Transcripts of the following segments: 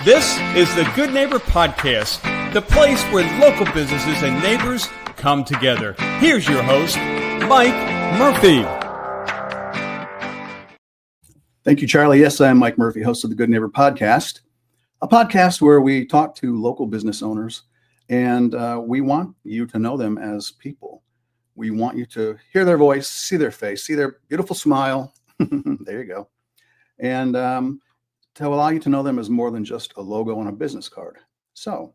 This is the Good Neighbor Podcast, the place where local businesses and neighbors come together. Here's your host, Mike Murphy. Thank you, Charlie. Yes, I am Mike Murphy, host of the Good Neighbor Podcast, a podcast where we talk to local business owners, and we want you to know them as people. We want you to hear their voice, see their face, see their beautiful smile. There you go. And to allow you to know them as more than just a logo on a business card. So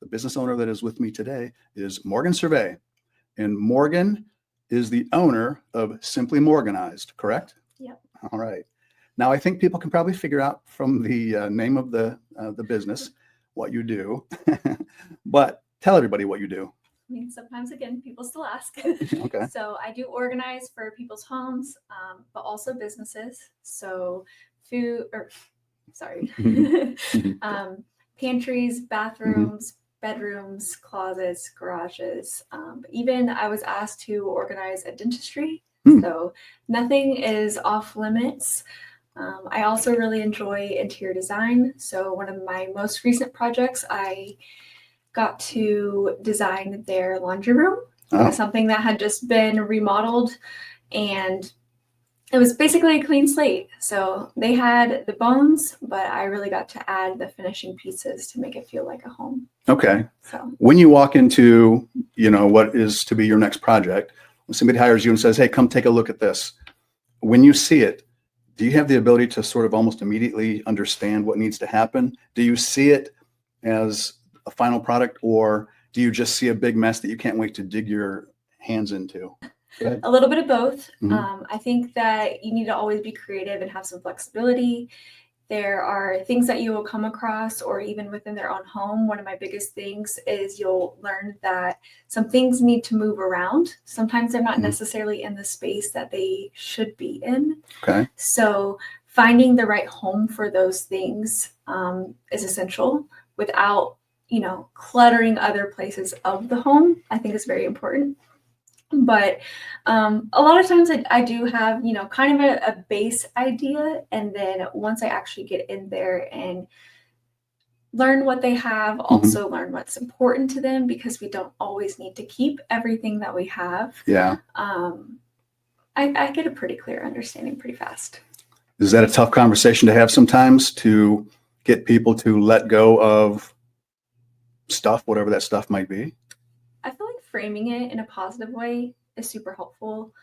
the business owner that is with me today is Morgan Servais. And Morgan is the owner of Simply Morganized, correct? Yep. All right. Now, I think people can probably figure out from the name of the business what you do. But tell everybody what you do. I mean, sometimes, again, people still ask. Okay. So I do organize for people's homes, but also businesses. So pantries, bathrooms, bedrooms, closets, garages. Even I was asked to organize a dentistry. So nothing is off limits. I also really enjoy interior design. So one of my most recent projects, I got to design their laundry room. It was something that had just been remodeled, and it was basically a clean slate. So they had the bones, but I really got to add the finishing pieces to make it feel like a home. Okay. So when you walk into, what is to be your next project, when somebody hires you and says, hey, come take a look at this, when you see it, do you have the ability to sort of almost immediately understand what needs to happen? Do you see it as a final product, or do you just see a big mess that you can't wait to dig your hands into? a little bit of both. Mhm. I think that you need to always be creative and have some flexibility. There are things that you will come across, or even within their own home. One of my biggest things is you'll learn that some things need to move around. Sometimes they're not necessarily in the space that they should be in. Okay. So finding the right home for those things is essential without, cluttering other places of the home, I think is very important. But a lot of times I do have, kind of a base idea. And then once I actually get in there and learn what they have, also learn what's important to them, because we don't always need to keep everything that we have. Yeah. I get a pretty clear understanding pretty fast. Is that a tough conversation to have sometimes, to get people to let go of stuff, whatever that stuff might be? I feel like framing it in a positive way is super helpful.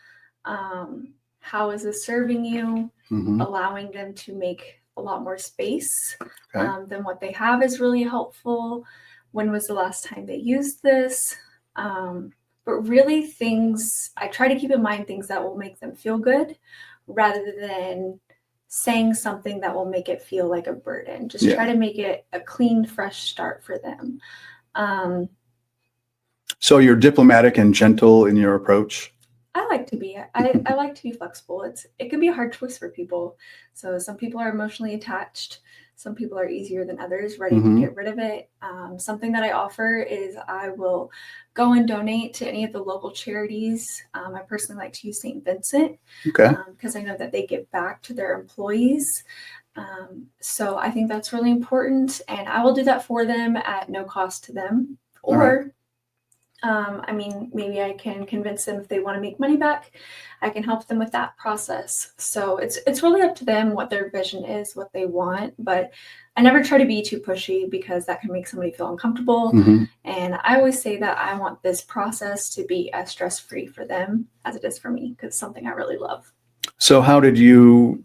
How is this serving you? Allowing them to make a lot more space than what they have is really helpful. When was the last time they used this? But really I try to keep in mind things that will make them feel good, rather than saying something that will make it feel like a burden. Just try to make it a clean, fresh start for them. So you're diplomatic and gentle in your approach? I like to be. I like to be flexible. It can be a hard choice for people. So some people are emotionally attached. Some people are easier than others, ready to get rid of it. Something that I offer is I will go and donate to any of the local charities. I personally like to use St. Vincent because I know that they give back to their employees. So I think that's really important, and I will do that for them at no cost to them. Or maybe I can convince them if they want to make money back, I can help them with that process. So it's really up to them what their vision is, what they want. But I never try to be too pushy, because that can make somebody feel uncomfortable. And I always say that I want this process to be as stress-free for them as it is for me, because it's something I really love. So how did you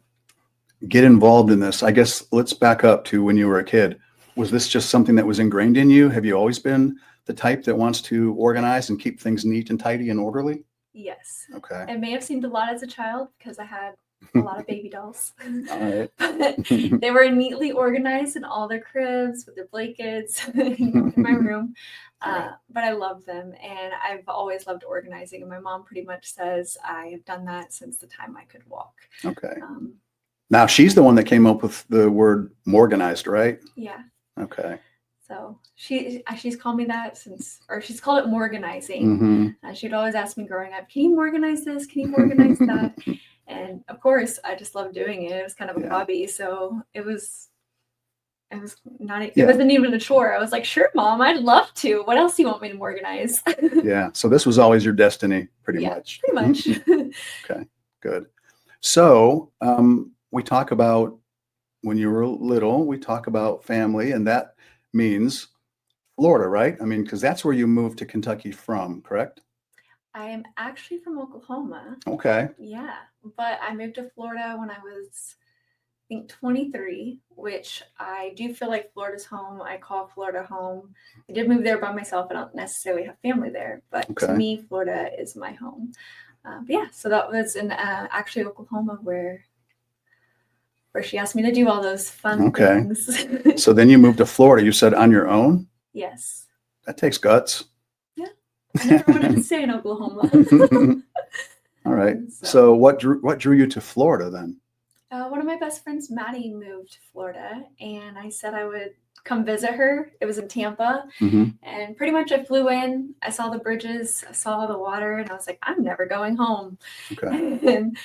get involved in this? I guess let's back up to when you were a kid. Was this just something that was ingrained in you? Have you always been the type that wants to organize and keep things neat and tidy and orderly? Yes. Okay. It may have seemed a lot as a child, because I had a lot of baby dolls. All right. But they were neatly organized in all their cribs with their blankets in my room. But I love them, and I've always loved organizing. And my mom pretty much says I have done that since the time I could walk. Okay. Now she's the one that came up with the word Morganized, right? Yeah. Okay. So she's called me that she's called it Morganizing. She'd always ask me growing up, can you Morganize this? Can you Organize that? And of course, I just loved doing it. It was kind of a hobby. So it was not, it Yeah. wasn't even a chore. I was like, sure, Mom, I'd love to. What else do you want me to organize? Yeah. So this was always your destiny, pretty much. Pretty much. Okay, good. So we talk about when you were little, we talk about family, and that means Florida, right? I mean, because that's where you moved to Kentucky from, correct? I am actually from Oklahoma. Okay. Yeah, but I moved to Florida when I was, I think, 23, which I do feel like Florida's home. I call Florida home. I did move there by myself. I don't necessarily have family there, but to Okay. me, Florida is my home. But yeah, so that was in actually Oklahoma where she asked me to do all those fun Okay. things. So then you moved to Florida, you said on your own? Yes. That takes guts. Yeah. I never wanted to stay in Oklahoma. All right. So what drew you to Florida then? One of my best friends, Maddie, moved to Florida, and I said I would come visit her. It was in Tampa, and pretty much I flew in, I saw the bridges, I saw the water, and I was like, I'm never going home. Okay. And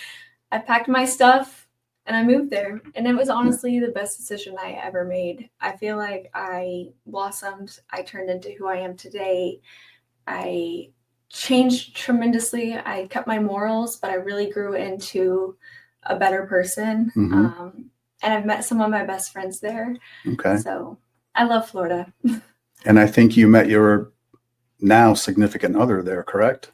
I packed my stuff and I moved there, and it was honestly the best decision I ever made. I feel like I blossomed. I turned into who I am today. I changed tremendously. I kept my morals, but I really grew into a better person. And I've met some of my best friends there. Okay. So I love Florida. And I think you met your now significant other there, correct?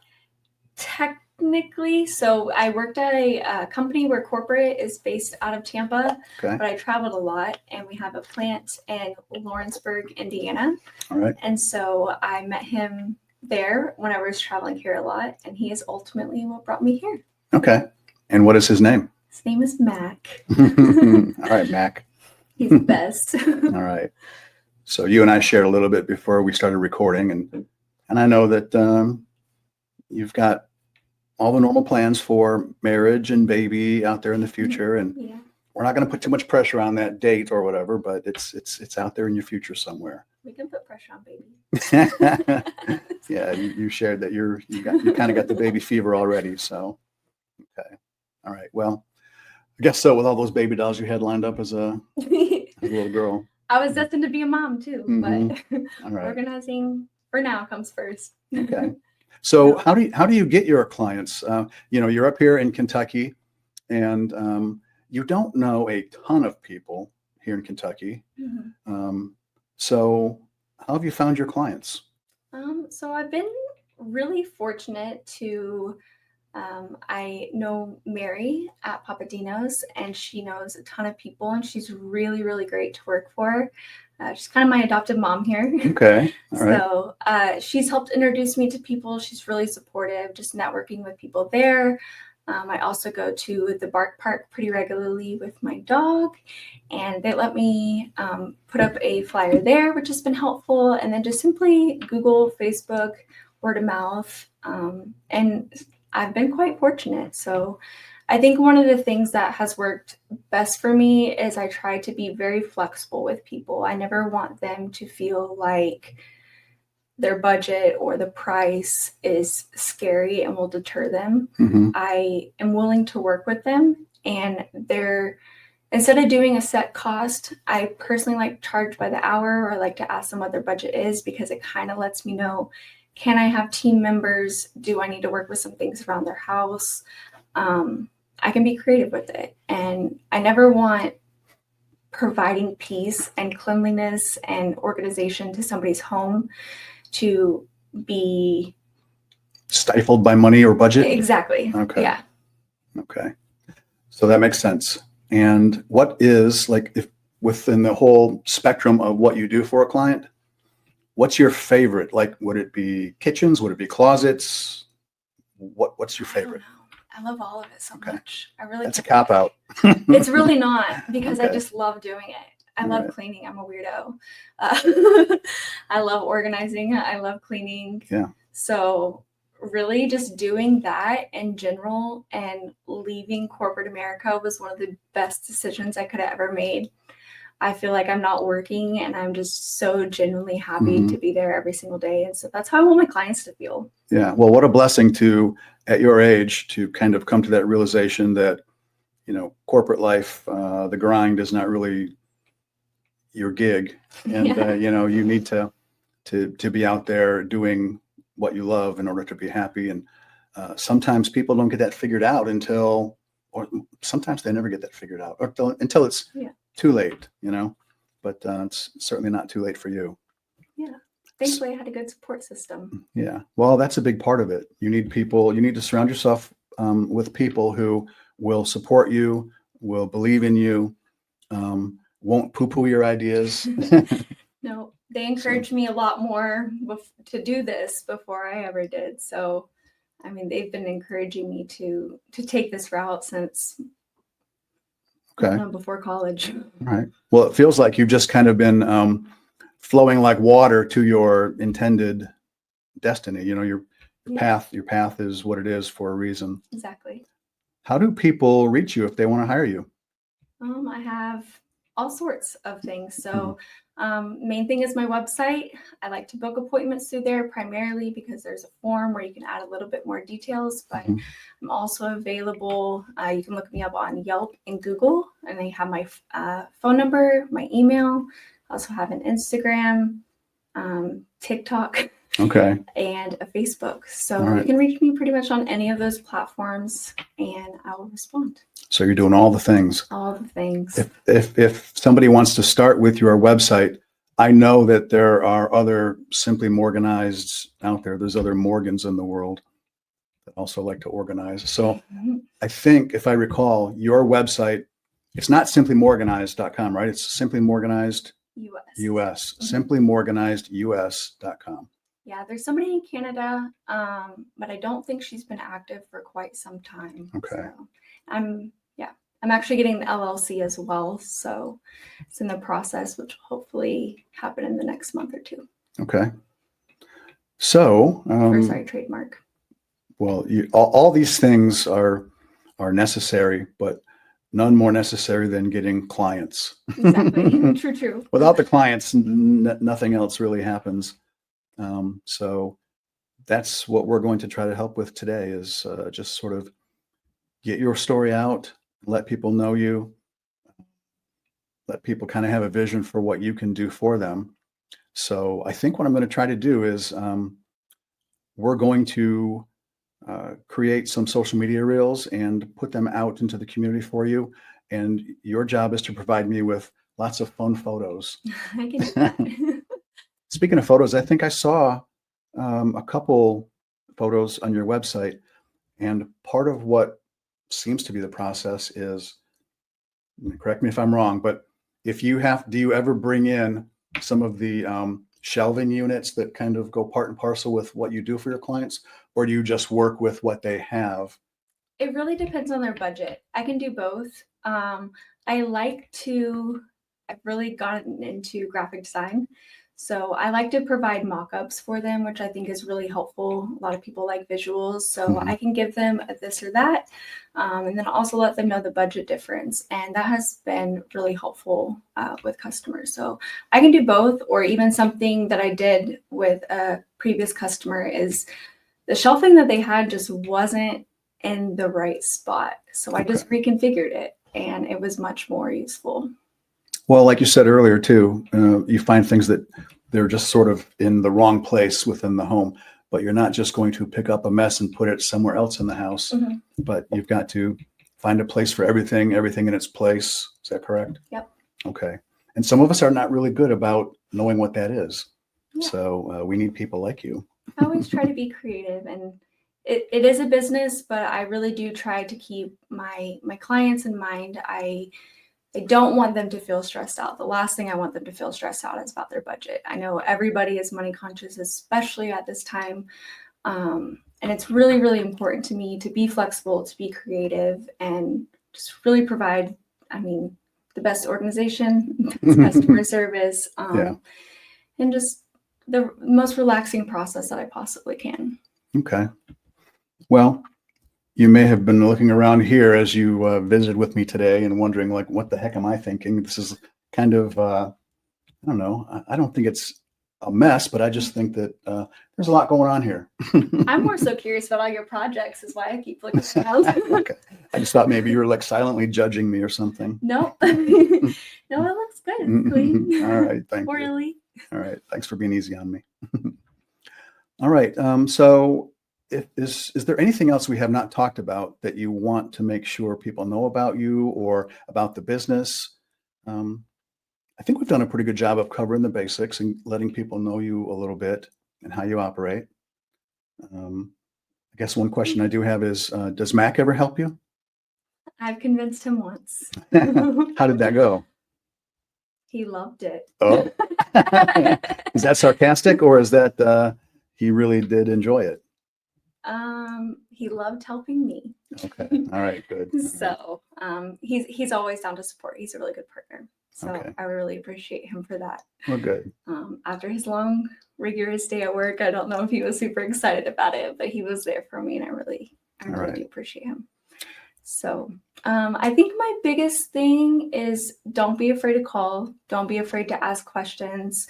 Technically, so I worked at a company where corporate is based out of Tampa, Okay. but I traveled a lot, and we have a plant in Lawrenceburg, Indiana. All right. And so I met him there when I was traveling here a lot, and he is ultimately what brought me here. Okay. And what is his name? His name is Mac. All right, Mac. He's the best. All right. So you and I shared a little bit before we started recording, and I know that you've got all the normal plans for marriage and baby out there in the future, and we're not going to put too much pressure on that date or whatever, but it's out there in your future somewhere. We can put pressure on baby. Yeah, you shared that you kind of got the baby fever already. So, okay, all right. Well, I guess so. With all those baby dolls you had lined up as a little girl, I was destined to be a mom too, but all right. Organizing for now comes first. Okay. So how do you get your clients? You're up here in Kentucky, and you don't know a ton of people here in Kentucky. So how have you found your clients? So I've been really fortunate to, I know Mary at Papadino's, and she knows a ton of people, and she's really, really great to work for. She's kind of my adopted mom here. Okay. All right. So she's helped introduce me to people. She's really supportive, just networking with people there. I also go to the Bark Park pretty regularly with my dog, and they let me put up a flyer there, which has been helpful. And then just simply Google, Facebook, word of mouth. And I've been quite fortunate. So I think one of the things that has worked best for me is I try to be very flexible with people. I never want them to feel like their budget or the price is scary and will deter them. I am willing to work with them, and instead of doing a set cost, I personally like to charge by the hour, or I like to ask them what their budget is, because it kind of lets me know, can I have team members? Do I need to work with some things around their house? I can be creative with it. And I never want providing peace and cleanliness and organization to somebody's home to be stifled by money or budget. Exactly. Okay. Yeah. Okay. So that makes sense. And what is, like, if within the whole spectrum of what you do for a client, what's your favorite? Like, would it be kitchens? Would it be closets? What's your favorite? I love all of it so much. That's a cop out. It's really not, because I just love doing it. I love cleaning. I'm a weirdo. I love organizing. I love cleaning. Yeah. So really just doing that in general and leaving corporate America was one of the best decisions I could have ever made. I feel like I'm not working, and I'm just so genuinely happy to be there every single day. And so that's how I want my clients to feel. Yeah. Well, what a blessing to, at your age, to kind of come to that realization that, corporate life, the grind is not really, your gig, and you need to be out there doing what you love in order to be happy. And sometimes people don't get that figured out or sometimes they never get that figured out until it's too late, but it's certainly not too late for you. Yeah. Thankfully, I had a good support system. Yeah. Well, that's a big part of it. You need to surround yourself with people who will support you, will believe in you, won't poo-poo your ideas. No, they encouraged me a lot more to do this before I ever did. So, I mean, they've been encouraging me to take this route since before college. All right. Well, it feels like you've just kind of been flowing like water to your intended destiny. Your path is what it is for a reason. Exactly. How do people reach you if they want to hire you? I have all sorts of things. So main thing is my website. I like to book appointments through there primarily because there's a form where you can add a little bit more details, but I'm also available. You can look me up on Yelp and Google, and I have my phone number, my email. I also have an Instagram, TikTok. Okay. And a Facebook. So you can reach me pretty much on any of those platforms and I will respond. So you're doing all the things. All the things. If somebody wants to start with your website, I know that there are other Simply Morganized out there. There's other Morgans in the world that also like to organize. So I think if I recall, your website, it's not simplymorganized.com, right? It's Simply Morganized US. Simplymorganizedus.com. Yeah, there's somebody in Canada, but I don't think she's been active for quite some time. Okay. So I'm actually getting the LLC as well. So it's in the process, which will hopefully happen in the next month or two. Okay. So, trademark. Well, all these things are necessary, but none more necessary than getting clients. Exactly. True. Without the clients, nothing else really happens. So that's what we're going to try to help with today is just sort of get your story out, let people know you, let people kind of have a vision for what you can do for them. So I think what I'm going to try to do is we're going to create some social media reels and put them out into the community for you. And your job is to provide me with lots of fun photos. I can do that. Speaking of photos, I think I saw a couple photos on your website, and part of what seems to be the process is, correct me if I'm wrong, but do you ever bring in some of the shelving units that kind of go part and parcel with what you do for your clients, or do you just work with what they have? It really depends on their budget. I can do both. I've really gotten into graphic design. So I like to provide mock-ups for them, which I think is really helpful. A lot of people like visuals, so I can give them a this or that, and then also let them know the budget difference. And that has been really helpful with customers. So I can do both, or even something that I did with a previous customer is the shelving that they had just wasn't in the right spot. So I just reconfigured it, and it was much more useful. Well, like you said earlier, too, you find things that they're just sort of in the wrong place within the home, but you're not just going to pick up a mess and put it somewhere else in the house, but you've got to find a place for everything in its place. Is that correct? Yep. Okay. And some of us are not really good about knowing what that is. Yeah. So we need people like you. I always try to be creative, and it is a business, but I really do try to keep my clients in mind. I don't want them to feel stressed out. The last thing I want them to feel stressed out is about their budget. I know everybody is money conscious, especially at this time. And it's really, really important to me to be flexible, to be creative, and just really provide, the best organization, best customer service, and just the most relaxing process that I possibly can. Okay. Well, you may have been looking around here as you visited with me today and wondering, like, what the heck am I thinking? This is kind of, I don't know. I don't think it's a mess, but I just think that there's a lot going on here. I'm more so curious about all your projects is why I keep looking around. Okay. I just thought maybe you were like silently judging me or something. No, no, it looks good. It's clean. All right. Thank you. Orderly. All right. Thanks for being easy on me. All right. So is there anything else we have not talked about that you want to make sure people know about you or about the business? I think we've done a pretty good job of covering the basics and letting people know you a little bit and how you operate. I guess one question I do have is, does Mac ever help you? I've convinced him once. How did that go? He loved it. Oh, is that sarcastic or is that he really did enjoy it? He loved helping me. Okay. All right. Good. So he's always down to support. He's a really good partner. So Okay. I really appreciate him for that. Well, good. After his long, rigorous day at work, I don't know if he was super excited about it, but he was there for me, and I really right. do appreciate him. So I think my biggest thing is don't be afraid to call. Don't be afraid to ask questions.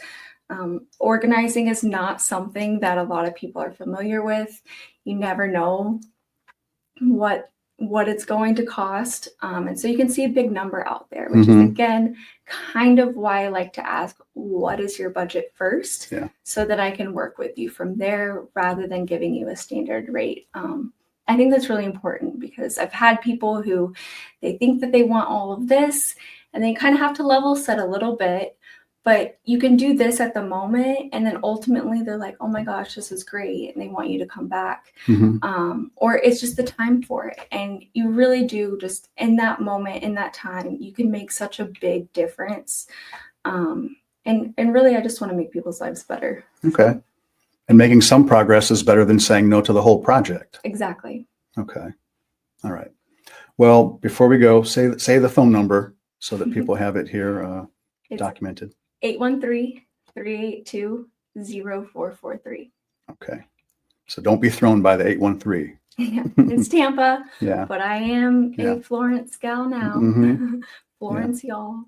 Organizing is not something that a lot of people are familiar with. You never know what it's going to cost. And so you can see a big number out there, which is, again, kind of why I like to ask, what is your budget first? Yeah. So that I can work with you from there rather than giving you a standard rate. I think that's really important because I've had people who they think that they want all of this and they kind of have to level set a little bit. But you can do this at the moment, and then ultimately they're like, oh my gosh, this is great, and they want you to come back. Or it's just the time for it. And you really do just in that moment, in that time, you can make such a big difference. And really, I just want to make people's lives better. Okay. And making some progress is better than saying no to the whole project. Exactly. Okay. All right. Well, before we go, say the phone number so that people have it here documented. 813-382-0443. Okay. So don't be thrown by the 813. Yeah, it's Tampa. Yeah. But I am a Florence gal now. Florence, y'all.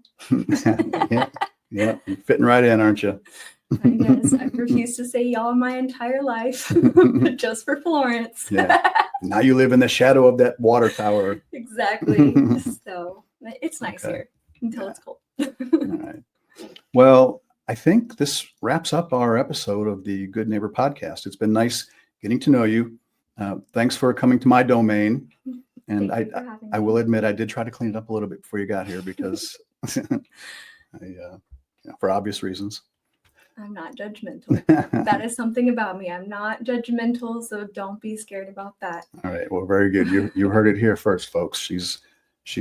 Yeah. You're fitting right in, aren't you? I guess I've refused to say y'all my entire life, just for Florence. Yeah. Now you live in the shadow of that water tower. Exactly. So it's nice here until it's cold. All right. Well, I think this wraps up our episode of the Good Neighbor podcast. It's been nice getting to know you. Thanks for coming to my domain. And I will admit, I did try to clean it up a little bit before you got here because for obvious reasons. I'm not judgmental. That is something about me. I'm not judgmental, so don't be scared about that. All right. Well, very good. You heard it here first, folks. She's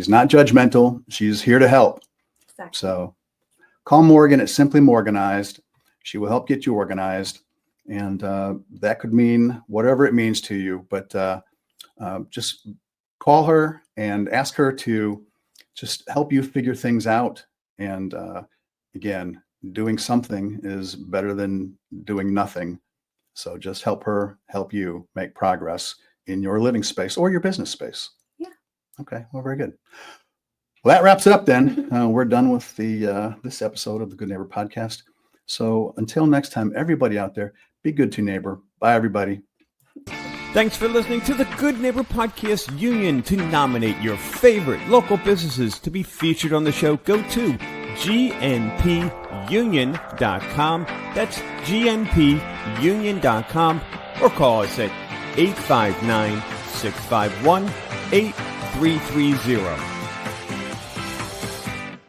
not judgmental. She's here to help. Exactly. So call Morgan at Simply Morganized. She will help get you organized. And that could mean whatever it means to you. But just call her and ask her to just help you figure things out. And again, doing something is better than doing nothing. So just help her help you make progress in your living space or your business space. Yeah. Okay. Well, very good. Well, that wraps it up then. We're done with this episode of the Good Neighbor podcast. So until next time, everybody out there, be good to neighbor. Bye, everybody. Thanks for listening to the Good Neighbor Podcast Union. To nominate your favorite local businesses to be featured on the show, go to gnpunion.com. That's gnpunion.com, or call us at 859-651-8330.